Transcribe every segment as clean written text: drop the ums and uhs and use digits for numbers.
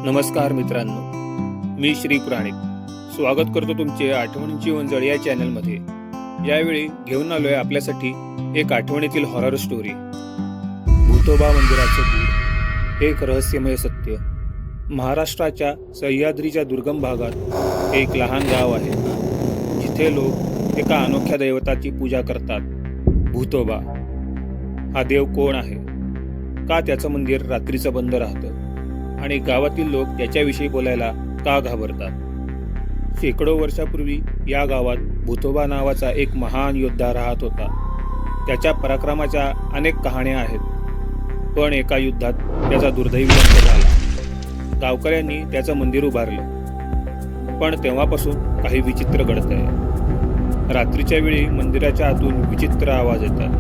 नमस्कार मित्रांनो, मी श्री पुराणिक स्वागत करतो तुमचे आठवणींची वंजळ या चॅनलमध्ये। यावेळी घेऊन आलोय आपल्यासाठी एक आठवणीतील हॉरर स्टोरी, भूतोबा मंदिराचं गूढ। एक रहस्यमय सत्य। महाराष्ट्राच्या सह्याद्रीच्या दुर्गम भागात एक लहान गाव आहे, जिथे लोक एका अनोख्या दैवताची पूजा करतात, भूतोबा। हा देव कोण आहे, का त्याचं मंदिर रात्रीचं बंद राहतं आणि गावातील लोक त्याच्याविषयी बोलायला का घाबरतात? शेकडो वर्षापूर्वी या गावात भूतोबा नावाचा एक महान योद्धा राहत होता। त्याच्या पराक्रमाच्या अनेक कहाण्या आहेत, पण एका युद्धात त्याचा दुर्दैवी अंत झाला। गावकऱ्यांनी त्याचं मंदिर उभारलं, पण तेव्हापासून काही विचित्र घडतंय। रात्रीच्या वेळी मंदिराच्या आतून विचित्र आवाज येतात।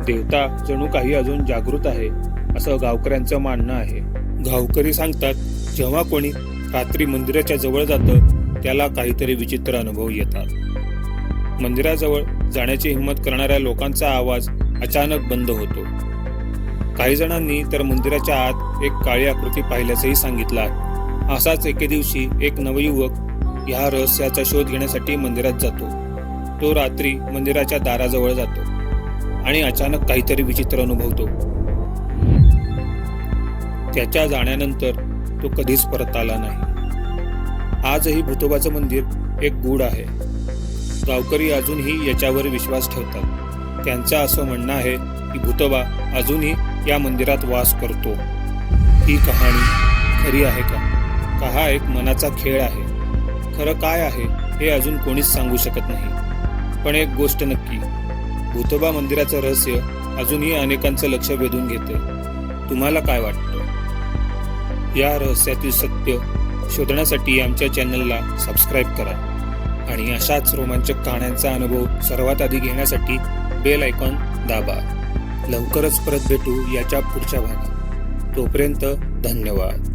देवता जणू काही अजून जागृत आहे असं गावकऱ्यांचं म्हणणं आहे। गावकरी सांगतात, जेव्हा कोणी रात्री मंदिराच्या जवळ जातं त्याला काहीतरी विचित्र अनुभव येतात। मंदिराजवळ जाण्याची हिंमत करणाऱ्या लोकांचा आवाज अचानक बंद होतो। काही जणांनी तर मंदिराच्या आत एक काळी आकृती पाहिल्याचंही सांगितलं आहे। असाच एके दिवशी एक नवयुवक या रहस्याचा शोध घेण्यासाठी मंदिरात जातो। तो रात्री मंदिराच्या दाराजवळ जातो आणि अचानक काहीतरी विचित्र अनुभवतो। त्याच्या जाण्यानंतर तो कधीच परत आला नाही। आजही भूतोबाचं मंदिर एक गूढ आहे। गावकरी अजूनही याच्यावर विश्वास ठेवतात। त्यांचं असं म्हणणं आहे की भूतोबा अजूनही या मंदिरात वास करतो। ही कहाणी खरी आहे का हा एक मनाचा खेळ आहे? खरं काय आहे हे अजून कोणीच सांगू शकत नाही। पण एक गोष्ट नक्की, भूतोबा मंदिराचं रहस्य अजूनही अनेकांचं लक्ष वेधून घेते। तुम्हाला काय वाटतं? या रहस्यातील सत्य शोधण्यासाठी आमच्या चॅनलला सबस्क्राईब करा आणि अशाच रोमांचक कहाण्यांचा अनुभव सर्वात आधी घेण्यासाठी बेल आयकॉन दाबा। लवकरच परत भेटू याच्या पुढच्या भागात। तोपर्यंत धन्यवाद।